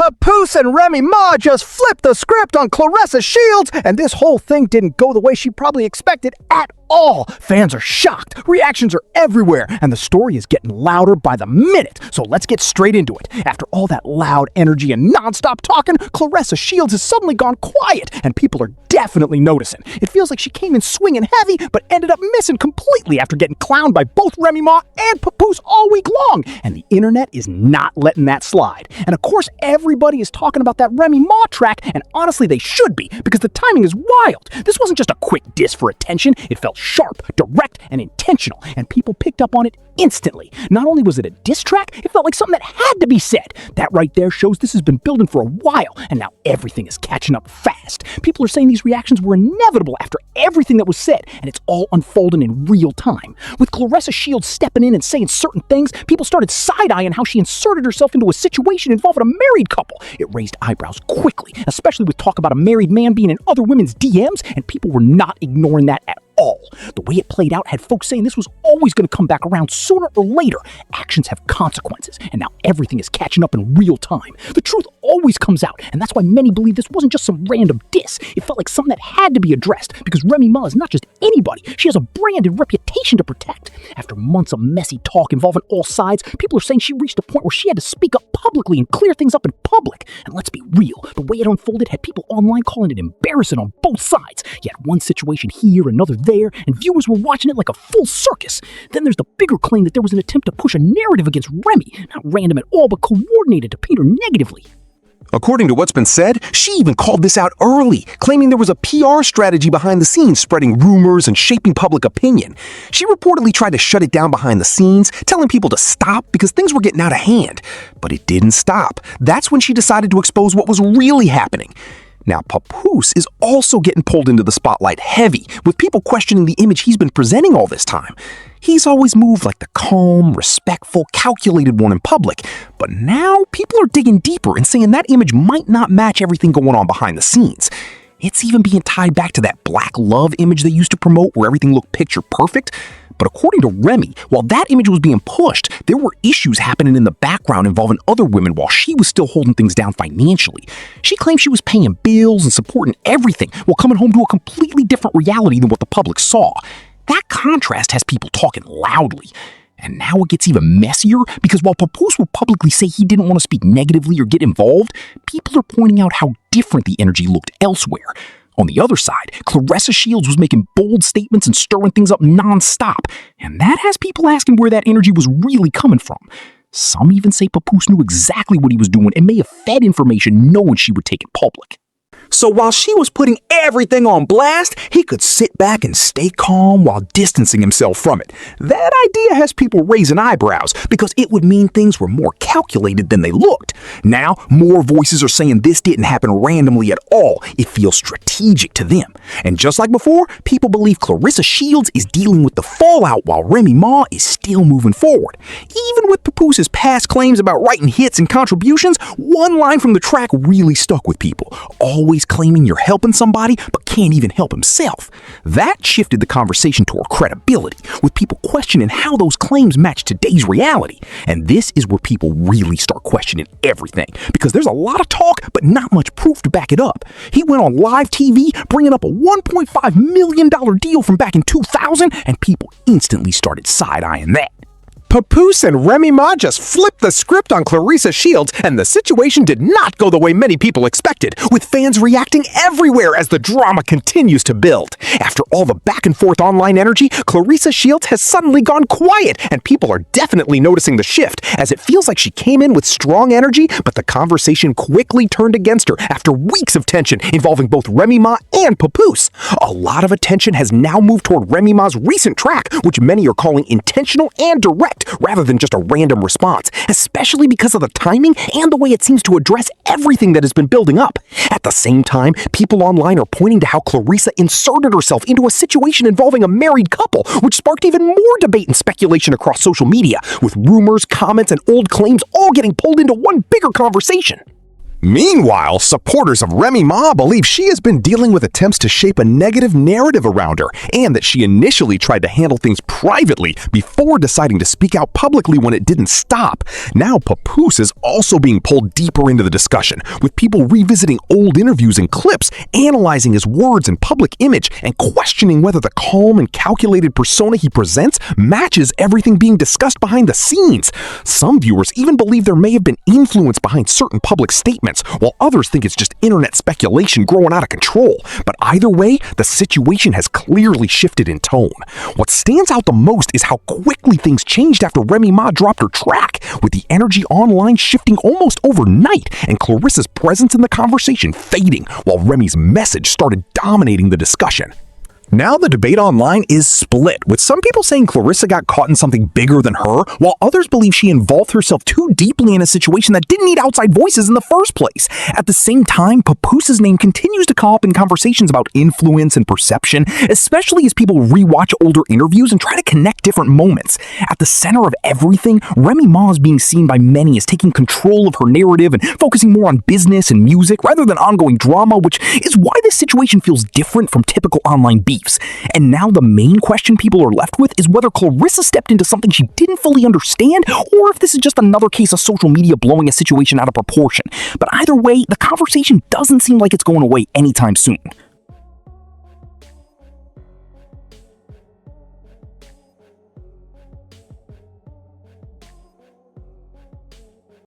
Papoose and Remy Ma just flipped the script on Claressa Shields, and this whole thing didn't go the way she probably expected at all. Fans are shocked, reactions are everywhere, and the story is getting louder by the minute. So let's get straight into it. After all that loud energy and nonstop talking, Claressa Shields has suddenly gone quiet, and people are definitely noticing. It feels like she came in swinging heavy, but ended up missing completely after getting clowned by both Remy Ma and Papoose all week long, and the internet is not letting that slide. And of course, everybody is talking about that Remy Ma track, and honestly they should be, because the timing is wild. This wasn't just a quick diss for attention, it felt sharp, direct, and intentional, and people picked up on it instantly. Not only was it a diss track, it felt like something that had to be said. That right there shows this has been building for a while, and now everything is catching up fast. People are saying these reactions were inevitable after everything that was said, and it's all unfolding in real time. With Claressa Shields stepping in and saying certain things, people started side-eyeing how she inserted herself into a situation involving a married couple. It raised eyebrows quickly, especially with talk about a married man being in other women's DMs, and people were not ignoring that at all. The way it played out had folks saying this was always going to come back around sooner or later. Actions have consequences, and now everything is catching up in real time. The truth always comes out, and that's why many believe this wasn't just some random diss. It felt like something that had to be addressed, because Remy Ma is not just anybody. She has a brand and reputation to protect. After months of messy talk involving all sides, people are saying she reached a point where she had to speak up publicly and clear things up in public. And let's be real, the way it unfolded had people online calling it embarrassing on both sides. You had one situation here, another there, and viewers were watching it like a full circus. Then there's the bigger claim that there was an attempt to push a narrative against Remy, not random at all, but coordinated to paint her negatively. According to what's been said, she even called this out early, claiming there was a PR strategy behind the scenes spreading rumors and shaping public opinion. She reportedly tried to shut it down behind the scenes, telling people to stop because things were getting out of hand. But it didn't stop. That's when she decided to expose what was really happening. Now, Papoose is also getting pulled into the spotlight heavy, with people questioning the image he's been presenting all this time. He's always moved like the calm, respectful, calculated one in public, but now people are digging deeper and saying that image might not match everything going on behind the scenes. It's even being tied back to that black love image they used to promote where everything looked picture perfect. But according to Remy, while that image was being pushed, there were issues happening in the background involving other women while she was still holding things down financially. She claimed she was paying bills and supporting everything while coming home to a completely different reality than what the public saw. That contrast has people talking loudly. And now it gets even messier because while Papoose will publicly say he didn't want to speak negatively or get involved, people are pointing out how different the energy looked elsewhere. On the other side, Claressa Shields was making bold statements and stirring things up nonstop, and that has people asking where that energy was really coming from. Some even say Papoose knew exactly what he was doing and may have fed information knowing she would take it public. So while she was putting everything on blast, he could sit back and stay calm while distancing himself from it. That idea has people raising eyebrows because it would mean things were more calculated than they looked. Now, more voices are saying this didn't happen randomly at all. It feels strategic to them. And just like before, people believe Claressa Shields is dealing with the fallout while Remy Ma is still moving forward. Even with Papoose's past claims about writing hits and contributions, one line from the track really stuck with people. Always claiming you're helping somebody but can't even help himself. That shifted the conversation toward credibility, with people questioning how those claims match today's reality. And this is where people really start questioning everything, because there's a lot of talk but not much proof to back it up. He went on live TV bringing up a $1.5 million deal from back in 2000, and people instantly started side-eyeing that. Papoose and Remy Ma just flipped the script on Claressa Shields, and the situation did not go the way many people expected, with fans reacting everywhere as the drama continues to build. After all the back and forth online energy, Claressa Shields has suddenly gone quiet, and people are definitely noticing the shift, as it feels like she came in with strong energy, but the conversation quickly turned against her after weeks of tension involving both Remy Ma and Papoose. A lot of attention has now moved toward Remy Ma's recent track, which many are calling intentional and direct, rather than just a random response, especially because of the timing and the way it seems to address everything that has been building up. At the same time, people online are pointing to how Claressa inserted herself into a situation involving a married couple, which sparked even more debate and speculation across social media, with rumors, comments, and old claims all getting pulled into one bigger conversation. Meanwhile, supporters of Remy Ma believe she has been dealing with attempts to shape a negative narrative around her, and that she initially tried to handle things privately before deciding to speak out publicly when it didn't stop. Now Papoose is also being pulled deeper into the discussion, with people revisiting old interviews and clips, analyzing his words and public image, and questioning whether the calm and calculated persona he presents matches everything being discussed behind the scenes. Some viewers even believe there may have been influence behind certain public statements, while others think it's just internet speculation growing out of control. But either way, the situation has clearly shifted in tone. What stands out the most is how quickly things changed after Remy Ma dropped her track, with the energy online shifting almost overnight and Clarissa's presence in the conversation fading, while Remy's message started dominating the discussion. Now the debate online is split, with some people saying Claressa got caught in something bigger than her, while others believe she involved herself too deeply in a situation that didn't need outside voices in the first place. At the same time, Papoose's name continues to come up in conversations about influence and perception, especially as people rewatch older interviews and try to connect different moments. At the center of everything, Remy Ma is being seen by many as taking control of her narrative and focusing more on business and music rather than ongoing drama, which is why this situation feels different from typical online beefs. And now the main question people are left with is whether Claressa stepped into something she didn't fully understand, or if this is just another case of social media blowing a situation out of proportion. But either way, the conversation doesn't seem like it's going away anytime soon.